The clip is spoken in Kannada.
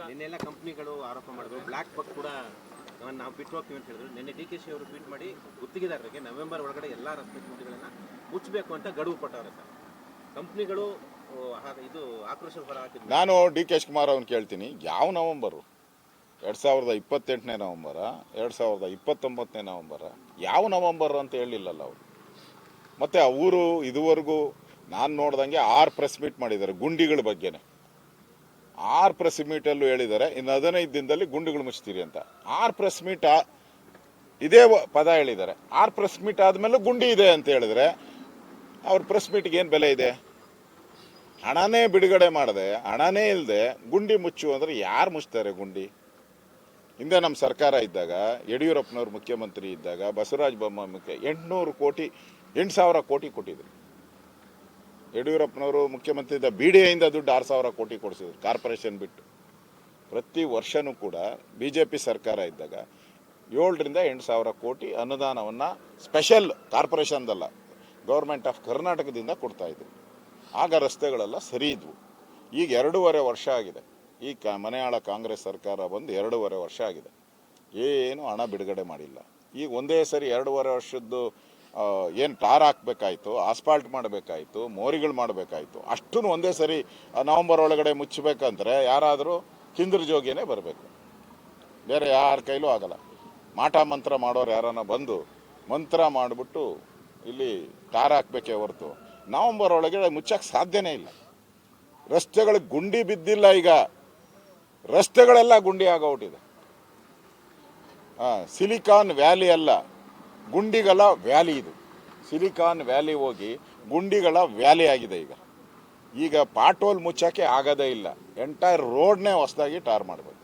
ನಿನ್ನೆಲ್ಲ ಕಂಪ್ನಿಗಳು ಆರೋಪ ಮಾಡಿದ್ರು, ಬ್ಲಾಕ್ ಬಕ್ ಕೂಡ ನಾವು ಬಿಟ್ಟು ಹೋಗ್ತೀವಿ ಅಂತ ಹೇಳಿದ್ರು. ನಿನ್ನೆ DKC ಅವರು ಟ್ವೀಟ್ ಮಾಡಿ ಗುತ್ತಿಗೆದಾರರಿಗೆ ನವೆಂಬರ್ ಒಳಗಡೆ ಎಲ್ಲ ರಸ್ತೆ ಗುಂಡಿಗಳನ್ನ ಮುಚ್ಚಬೇಕು ಅಂತ ಗಡುವು ಕೊಟ್ಟವ್ರೆ ಸರ್. ಕಂಪ್ನಿಗಳು ಇದು ಆಕ್ರೋಶ ಹೊರ ಹಾಕಿದ್ರು. ನಾನು DK ಶಿವಕುಮಾರ್ ಅವ್ನು ಕೇಳ್ತೀನಿ, ಯಾವ ನವೆಂಬರು? 2028ನೇ ನವೆಂಬರ, 2029ನೇ ನವೆಂಬರ? ಯಾವ ನವೆಂಬರ್ ಅಂತ ಹೇಳಿಲ್ಲಲ್ಲ ಅವರು. ಮತ್ತು ಅವರು ಇದುವರೆಗೂ ನಾನು ನೋಡ್ದಂಗೆ 6 ಪ್ರೆಸ್ ಮೀಟ್ ಮಾಡಿದ್ದಾರೆ ಗುಂಡಿಗಳ ಬಗ್ಗೆನೇ. 6 ಪ್ರೆಸ್ ಮೀಟಲ್ಲೂ ಹೇಳಿದ್ದಾರೆ ಇನ್ನು 15 ದಿನದಲ್ಲಿ ಗುಂಡಿಗಳು ಮುಚ್ತೀರಿ ಅಂತ. 6 ಪ್ರೆಸ್ ಮೀಟ್ ಇದೇ ಪದ ಹೇಳಿದ್ದಾರೆ. 6 ಪ್ರೆಸ್ ಮೀಟ್ ಆದಮೇಲೆ ಗುಂಡಿ ಇದೆ ಅಂತ ಹೇಳಿದ್ರೆ ಅವ್ರ ಪ್ರೆಸ್ ಮೀಟ್ಗೆ ಏನು ಬೆಲೆ ಇದೆ? ಹಣನೇ ಬಿಡುಗಡೆ ಮಾಡದೆ, ಹಣನೇ ಇಲ್ಲದೆ ಗುಂಡಿ ಮುಚ್ಚು ಅಂದರೆ ಯಾರು ಮುಚ್ತಾರೆ ಗುಂಡಿ? ಹಿಂದೆ ನಮ್ಮ ಸರ್ಕಾರ ಇದ್ದಾಗ, ಯಡಿಯೂರಪ್ಪನವ್ರು ಮುಖ್ಯಮಂತ್ರಿ ಇದ್ದಾಗ, ಬಸವರಾಜ ಬೊಮ್ಮಾಯಿ 8,000 ಕೋಟಿ ಕೊಟ್ಟಿದ್ರು. ಯಡಿಯೂರಪ್ಪನವರು ಮುಖ್ಯಮಂತ್ರಿ ಇದ್ದ BDAಯಿಂದ ದುಡ್ಡು 6,000 ಕೋಟಿ ಕೊಡಿಸಿದ್ರು ಕಾರ್ಪೊರೇಷನ್ ಬಿಟ್ಟು. ಪ್ರತಿ ವರ್ಷವೂ ಕೂಡ BJP ಸರ್ಕಾರ ಇದ್ದಾಗ 7,000 ರಿಂದ 8,000 ಕೋಟಿ ಅನುದಾನವನ್ನು ಸ್ಪೆಷಲ್ ಕಾರ್ಪೊರೇಷನ್ದಲ್ಲ, ಗೌರ್ಮೆಂಟ್ ಆಫ್ ಕರ್ನಾಟಕದಿಂದ ಕೊಡ್ತಾಯಿದ್ರು. ಆಗ ರಸ್ತೆಗಳೆಲ್ಲ ಸರಿ ಇದ್ವು. ಈಗ 2.5 ವರ್ಷ ಆಗಿದೆ. ಈ ಮನೆಯಾಳ ಕಾಂಗ್ರೆಸ್ ಸರ್ಕಾರ ಬಂದು 2.5 ವರ್ಷ ಆಗಿದೆ, ಏನು ಹಣ ಬಿಡುಗಡೆ ಮಾಡಿಲ್ಲ. ಈಗ ಒಂದೇ ಸರಿ 2.5 ವರ್ಷದ್ದು ಏನು ಟಾರ್ ಹಾಕಬೇಕಾಯ್ತು, ಆಸ್ಫಾಲ್ಟ್ ಮಾಡಬೇಕಾಯ್ತು, ಮೋರಿಗಳು ಮಾಡಬೇಕಾಯ್ತು, ಅಷ್ಟನ್ನು ಒಂದೇ ಸರಿ ನವಂಬರ್ ಒಳಗಡೆ ಮುಚ್ಚಬೇಕಂದ್ರೆ ಯಾರಾದರೂ ಕಿಂದ್ರ ಜೋಗಿಯೇ ಬರಬೇಕು, ಬೇರೆ ಯಾರ ಕೈಲೂ ಆಗಲ್ಲ. ಮಾಟ ಮಂತ್ರ ಮಾಡೋರು ಯಾರನ್ನ ಬಂದು ಮಂತ್ರ ಮಾಡಿಬಿಟ್ಟು ಇಲ್ಲಿ ಟಾರ್ ಹಾಕಬೇಕೇ ಹೊರತು ನವಂಬರ್ ಒಳಗಡೆ ಮುಚ್ಚಕ್ಕೆ ಸಾಧ್ಯನೇ ಇಲ್ಲ. ರಸ್ತೆಗಳಿಗೆ ಗುಂಡಿ ಬಿದ್ದಿಲ್ಲ, ಈಗ ರಸ್ತೆಗಳೆಲ್ಲ ಗುಂಡಿ ಆಗೋಗ್ಬಿಟ್ಟಿದೆ. ಸಿಲಿಕಾನ್ ವ್ಯಾಲಿ ಅಲ್ಲ, ಗುಂಡಿಗಳ ವ್ಯಾಲಿ ಇದು. ಸಿಲಿಕಾನ್ ವ್ಯಾಲಿ ಹೋಗಿ ಗುಂಡಿಗಳ ವ್ಯಾಲಿ ಆಗಿದೆ. ಈಗ ಪಾಟೋಲ್ ಮುಚ್ಚಕ್ಕೆ ಆಗೋದೇ ಇಲ್ಲ. ಎಂಟೈರ್ ರೋಡ್ನೇ ಹೊಸದಾಗಿ ಟಾರ್ ಮಾಡಬೇಕು.